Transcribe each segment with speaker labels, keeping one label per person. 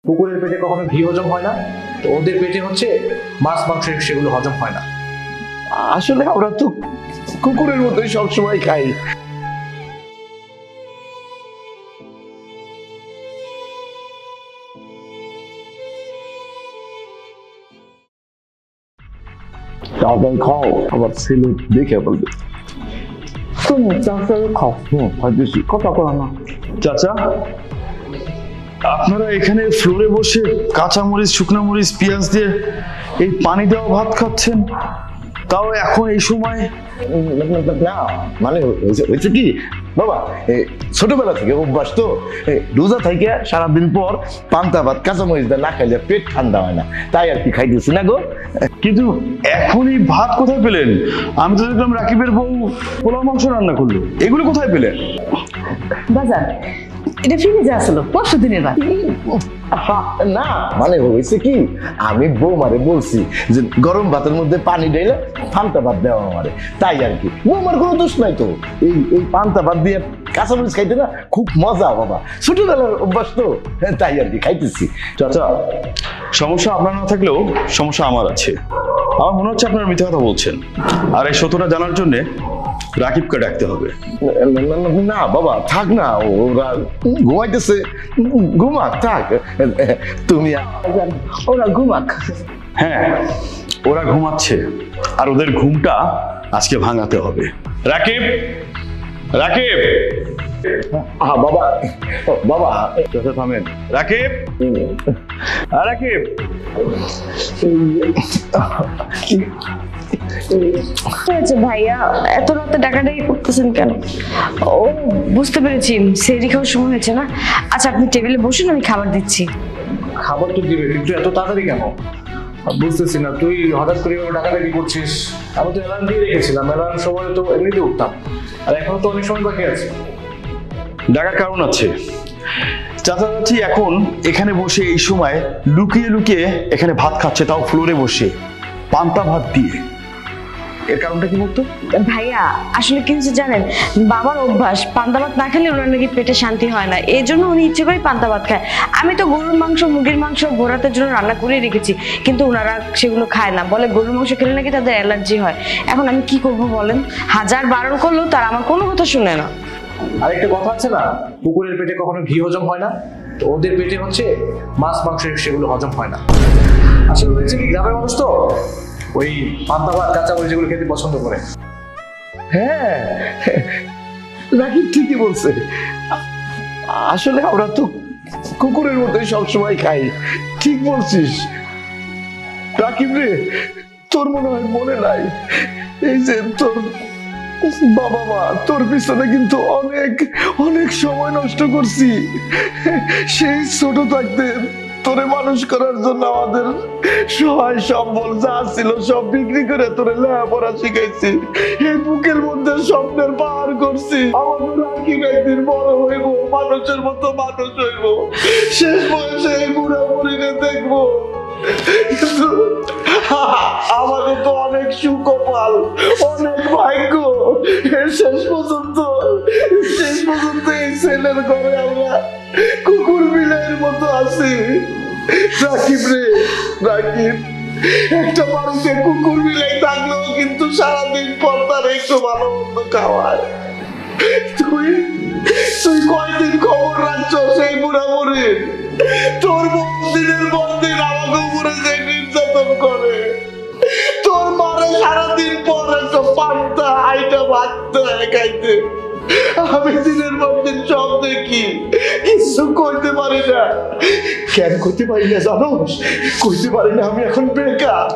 Speaker 1: কুকুরের পেটে কখনো ঘি হজম হয় না, তো ওদের পেটে হচ্ছে মাছ মাংস, সেগুলো হজম হয় না।
Speaker 2: আসলে আমরা তো কুকুরের মতোই সবসময় খাই। তাড়াতাড়ি খাও, আবার ছেলে দেখে বলবে। তুমি তাড়াতাড়ি খাও। খাইতেছি, কথা কর না। চাচা, আপনারা এখানে ফ্লোরে বসে কাঁচামরিচ, শুকনো মরিচ, পেঁয়াজ দিয়ে এই পানি দেওয়া ভাত খাচ্ছেন, তাও এখন এই সময়? না মানে হয়েছে কি বাবা, ছোটবেলা থেকে অভ্যাস তো, রোজা থেকে সারাদিন পর পান্তা ভাত কাঁচামরিচ দিয়ে না খাইলে পেট ঠান্ডা হয় না, তাই আর কি খাইতেছি না গো। কিন্তু এখনই ভাত কোথায় পেলেন? আমি তো দেখলাম রাকিবের বউ পোলাও মাংস রান্না করলো, এগুলো কোথায় পেলেন?
Speaker 3: বাজার এটা ফ্রিজে আসলো পরশু দিনের ভাত।
Speaker 2: না মানে হয়েছে কি, আমি বৌমারে বলছি যে গরম ভাতের মধ্যে পানি ঢেলে পান্তা ভাত দেওয়া আমারে, তাই আর কি। বৌমার কোনো দোষ নাই তো, এই পান্তা ভাত দিয়ে কাঁচামরিচ খাইতে না খুব মজা বাবা, ছোটবেলার অভ্যাস তো, তাই আর কি খাইতেছি।
Speaker 4: চাচা, সমস্যা আপনার না থাকলেও সমস্যা আমার আছে। আমার মনে হচ্ছে আপনারা মিথ্যা কথা বলছেন, আর এই সত্যটা জানার জন্য রাকিবকে ডাকতে হবে।
Speaker 2: না বাবা থাক না, ওরা ঘুমাইতেছে, ঘুমাক থাক, তুমি
Speaker 3: ওরা ঘুমাক।
Speaker 4: হ্যাঁ, ওরা ঘুমাচ্ছে, আর ওদের ঘুমটা আজকে ভাঙাতে হবে। রাকিব, রাকিব!
Speaker 2: বাবা, বাবা
Speaker 4: চাচা থামেন। রাকিব, রাকিব!
Speaker 3: হয়েছে ভাইয়া, এত রাতে ডাকাডাকি করতেছেন কেন? ও বুঝতে পেরেছি, সেহরি খাওয়ার সময় হয়েছে না। আচ্ছা আপনি টেবিলে বসুন, আমি খাবার দিচ্ছি।
Speaker 1: খাবার তো দিবে, কিন্তু এত তাড়াতাড়ি কেন? বুঝতেছি না, তুই হঠাৎ করে ডাকাডাকি করছিস। আমি তো অ্যালার্ম দিয়ে রেখেছিলাম, অ্যালার্ম সময় তো এমনিতে উঠতাম, আর এখনো তো অনেক সময় বাকি আছে।
Speaker 4: ডাকার কারণ আছে। চাচা চাচি এখন এখানে বসে এই সময় লুকিয়ে লুকিয়ে এখানে ভাত খাচ্ছে, তাও ফ্লোরে বসে পান্তা ভাত দিয়ে। এর কারণটা কি বলতো?
Speaker 3: ভাইয়া আসলে কি হচ্ছে জানেন, বাবার অভ্যাস পান্তা ভাত না খেলে ওনার নাকি পেটে শান্তি হয় না, এই জন্য উনি ইচ্ছে করে পান্তা ভাত খায়। আমি তো গরুর মাংস, মুরগির মাংস ভোরাতের জন্য রান্না করে রেখেছি, কিন্তু ওনারা সেগুলো খায় না, বলে গরুর মাংস খেলে নাকি তাদের অ্যালার্জি হয়। এখন আমি কি করব বলেন? হাজার বারণ করলেও তারা আমার কোনো কথা শুনে না।
Speaker 1: আরেকটা কথা আছে না, কুকুরের পেটে কখনো ঘি হজম হয় না, তো ওদের পেটে হচ্ছে মাছ মাংস, সেগুলো হজম হয় না। আসলে হয়েছে কি, গ্রামের মানুষ তো ওই পান্তা ভাত কাঁচামরিচ যেগুলো খেতে পছন্দ করে।
Speaker 2: হ্যাঁ রাকিব ঠিকই বলছে, আসলে আমরা তো কুকুরের মতোই সবসময় খাই। ঠিক বলছিস রাকিব রে, তোর মনে হয় মনে নাই, এই যে তোর বাবা মা তোর পিছনে কিন্তু অনেক অনেক সময় নষ্ট করছি। সেই ছোট থাকতে তোরে মানুষ করার জন্য আমাদের সহায় সম্বল যা ছিল সব বিক্রি করে তোরে লেখাপড়া শিখাইছি, এই বুকের মধ্যে স্বপ্নের পাহাড় করছি। আমাদের রাকিব একদিন বড় হইব, মানুষের মতো মানুষ হইব, শেষ বয়সে এই বুড়া বুড়িকে দেখবো। কিন্তু আমাদের তো অনেক সুকপাল, অনেক ভাগ্য, শেষ পর্যন্ত এই ছেলের ঘরে আমরা কুকুর বিলের মতো আছি। রাকিব রে, রাকিব একটা মানুষের কুকুর বিলাই থাকলেও কিন্তু সারাদিন পর তার একটু ভালো মন্দ খাওয়ায়। তুই কয়দিন খবর রাখছ সেই বুড়া বুড়ির? তোর দিনের পর দিন আমাকে উপরে যে নির্যাতন করে, তোর মারে সারাদিন পর একটা পান্তা আইটা ভাত খাইতে আমি দিনের পর দিন সব দেখি, কিছু করতে পারি না। কেন করতে পারি না জানোস? করতে পারি না, আমি এখন বেকার,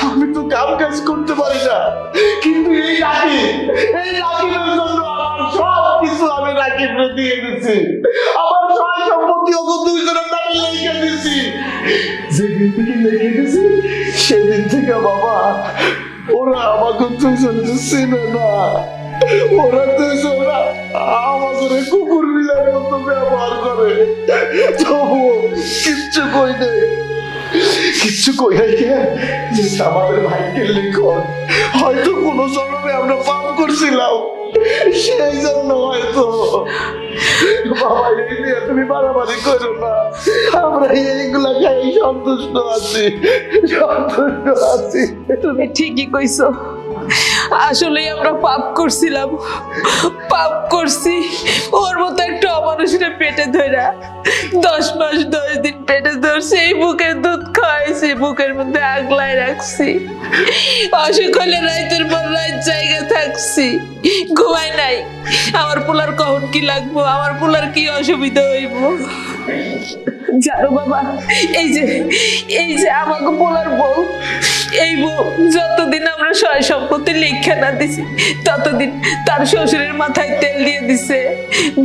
Speaker 2: আমি তো কাম কাজ করতে পারি না। কিন্তু এই রাকিবের জন্য আমার সব কিছু আমি রাকিবকে দিয়ে দিছি, আমার সয় সম্পত্তি ওকে দুইজনের নামে লিখে দিছি। যেদিন থেকে লিখে দিছি সেদিন থেকে বাবা ওরা আমাকে দুইজনকে চিনে না, ওরা দুইজনা আমাদের কুকুর বিলার মতো ব্যবহার করে। তবুও কিচ্ছু কই নেই, কিচ্ছু কই নাই। আমাদের ভাইকে লিখন হয়তো কোনো জন্মে আমরা পাপ করছিলাম, সেই জন্য হয়তো বাবা এই নিয়ে তুমি বাড়াবাড়ি করো না, আমরা এইগুলা খাই সন্তুষ্ট আছি, সন্তুষ্ট আছি।
Speaker 5: তুমি ঠিকই কইছো, আসলে আমরা পাপ করছিলাম, পাপ করছি। ওর মতো একটা অমানুষের পেটে ধরা 10 মাস 10 দিন পেটে ধরছি, এই বুকের দুধ খাওয়াইছি, বুকের মধ্যে আগলায় রাখছি, অসুখ হলে রাইতের পর রাত জায়গা থাকছি, ঘুমাই নাই। আমার পোলার কখন কি লাগবো, আমার পোলার কি অসুবিধা হইব জানো বাবা? এই যে আমাকে পোলার বউ, এই বউ যতদিন আমরা সয় সম্পত্তি লিখে না দিছি ততদিন তার শ্বশুরের মাথায় তেল দিয়ে দিছে,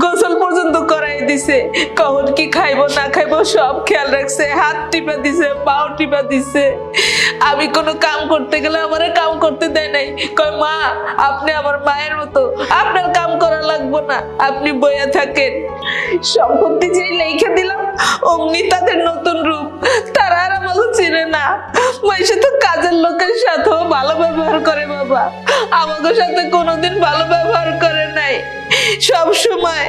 Speaker 5: গোসল পর্যন্ত করাই দিছে, কখন কি খাইবো না খাইবো সব খেয়াল রাখছে, হাত টিপা দিছে, পাও টিপা দিছে। আমি কোনো কাম করতে গেলে আমারে কাম করতে দেয় নাই, কয় মা আপনি আমার মায়ের মতো, আপনার কাম করা লাগবো না, আপনি বইয়া থাকেন। সম্পত্তি যেই লিখে দিলাম অমনি তাদের নতুন রূপ, তারা আর আমাকে চিনে না। মাইসে তো কাজের লোকের সাথেও ভালো ব্যবহার করে বাবা, আমাকে সাথে কোনোদিন ভালো ব্যবহার করে নাই। সব সময়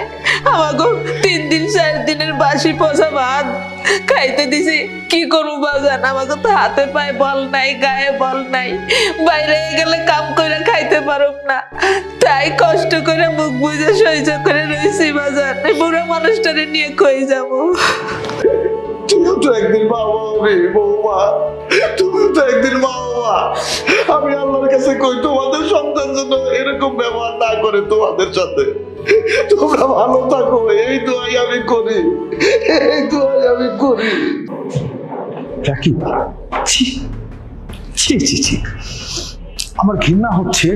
Speaker 5: আমাকে 3 দিন 4 দিনের বাসি পচা ভাত খাইতে দিছি। কি করবো বাজান, আমাকে তো হাতে পায়ে বল নাই, গায়ে বল নাই, বাইরে গেলে কাম করে খাইতে পারব না, তাই কষ্ট করে মুখ বুঝে সহ্য করে রয়েছি বাজান। এই বুড়ো মানুষটারে নিয়ে কই যাবো?
Speaker 2: তুমিও তো একদিন মা হবে বৌমা, তুমিও তো একদিন মা বাবা। আমি আল্লাহর কাছে কই তোমাদের সন্তান যেন এরকম ব্যবহার না করে তোমাদের সাথে। তোমরা ভালো থাকো, এই দোয়াই আমি করি, এই দোয়াই আমি করি।
Speaker 4: রাকিব, ছি ছি ছি ছি, আমার ঘৃণা হচ্ছে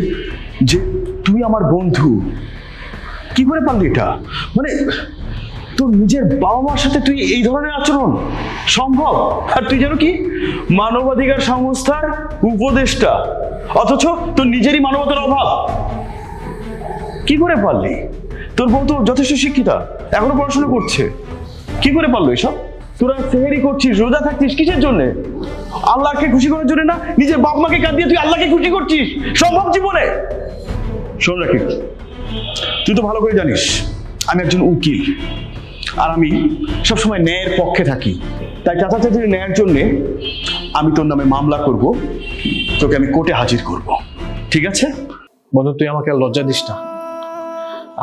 Speaker 4: যে তুই আমার বন্ধু, কি করে পারলি এটা? মানে তোর নিজের বাবা মার সাথে তুই এই ধরনের আচরণ সম্ভব? আর তুই জানো কি, মানবাধিকার সংস্থার উপদেষ্টা, অথচ তোর নিজেরই মানবতার অভাব। কি করে পারলি? তোর বউ তো যথেষ্ট শিক্ষিতা, এখনো পড়াশোনা করছে, কি করে পারলো এসব? তোরা সেহেরি করছিস, রোজা থাকছিস কিসের জন্য? আল্লাহকে খুশি করার জন্য না, নিজের বাপ মাকে কাঁদিয়ে তুই আল্লাহকে খুশি করছিস? সম্ভব জীবনে? শোন রাকিব, তুই তো ভালো করে জানিস আমি একজন উকিল, আর আমি সবসময় ন্যায়ের পক্ষে থাকি। তাই চাচা চাচির ন্যায়ের জন্যে আমি তোর নামে মামলা করব, তোকে আমি কোর্টে হাজির করব, ঠিক আছে?
Speaker 1: বন্ধু তুই আমাকে আর লজ্জা দিস না,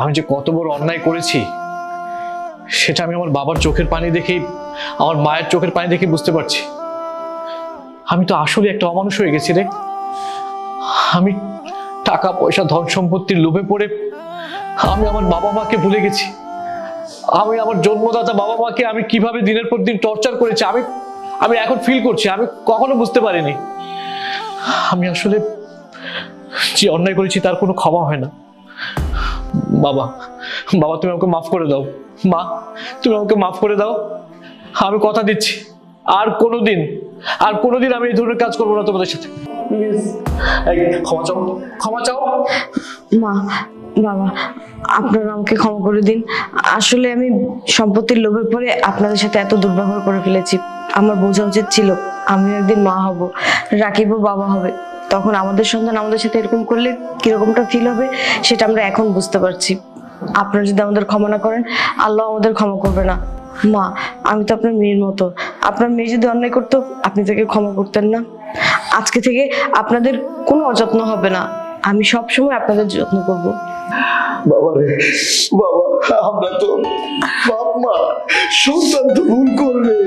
Speaker 1: আমি যে কত বড় অন্যায় করেছি সেটা আমি আমার বাবার চোখের পানি দেখেই, আমার মায়ের চোখের পানি দেখে বুঝতে পারছি। আমি তো আসলে একটা অমানুষ হয়ে গেছি রে। আমি টাকা পয়সা ধন সম্পত্তির লোভে পড়ে আমি আমার বাবা মাকে ভুলে গেছি। আমি আমার জন্মদাতা বাবা মাকে আমি কিভাবে দিনের পর দিন টর্চার করেছি আমি এখন ফিল করছি। আমি কখনো বুঝতে পারিনি আমি আসলে যে অন্যায় করেছি তার কোনো ক্ষমা হয় না। বাবা বাবা তুমি আমাকে মাফ করে দাও, মা তুমি আমাকে মাফ করে দাও। আমি কথা দিচ্ছি আর কোনোদিন আমি এই ধরনের কাজ করবো না তোমাদের সাথে। ক্ষমা চাও, ক্ষমা চাও।
Speaker 3: মা বাবা আপনারা আমাকে ক্ষমা করে দিন, আসলে আমি সম্পত্তির লোভে পড়ে আপনাদের সাথে এত দুর্ব্যবহার করে ফেলেছি। আমার বোঝা উচিত ছিল আমি একদিন মা হব, রাকিবও বাবা হবে, তখন আমাদের সন্তান আমাদের সাথে এরকম করলে কিরকমটা ফিল হবে সেটা আমরা এখন বুঝতে পারছি। আপনারা যদি আমাদের ক্ষমা না করেন আল্লাহ আমাদের ক্ষমা করবে না। মা আমি তো আপনার মেয়ের মতো, আপনার মেয়ে যদি অন্যায় করতো আপনি তাকে ক্ষমা করতেন না। আজকে থেকে আপনাদের কোনো অযত্ন হবে না, আমি সবসময় আপনাদের যত্ন করব।
Speaker 2: বাবা রে বাবা, আমরা তো বাপ মা, সন্তান তো ভুল করবে,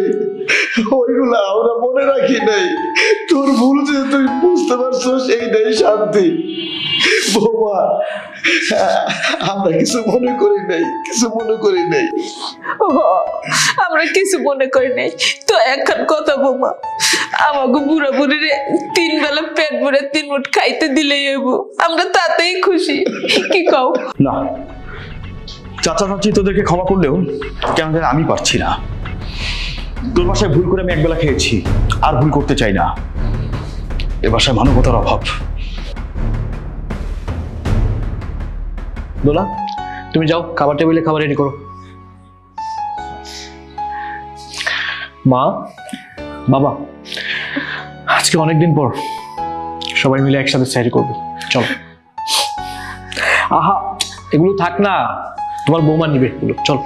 Speaker 2: ওইগুলা আমরা মনে রাখি নাই। তোর ভুল যে তুই বুঝতে পারছো সেইটাই শান্তি। বৌমা আমরা কিছু মনে করি নাই, কিছু মনে করি নাই।
Speaker 5: আমরা কিছু মনে করি নাই তো এখন কথা বৌমা, আমাকে বুড়া বুড়িরে 3 বেলা পেট ভরে 3 মুঠ খাইতে দিলেই হইব, আমরা তাতেই খুশি। কি কও?
Speaker 4: না, চাচা চাচি তোদেরকে ক্ষমা করলেও কেন জানি আমি পারছি না। তোর বাসায় ভুল করে আমি একবেলা খেয়েছি, আর ভুল করতে চাই না। এ বাসায় মানবতার অভাব।
Speaker 1: দোলা তুমি যাও, খাবার টেবিলে খাবার রেডি করো। মা বাবা আজকে অনেকদিন পর সবাই মিলে একসাথে স্যারি করবো, চলো। আহা এগুলো থাক না, তোমার বৌমা নিবে এগুলো, চল।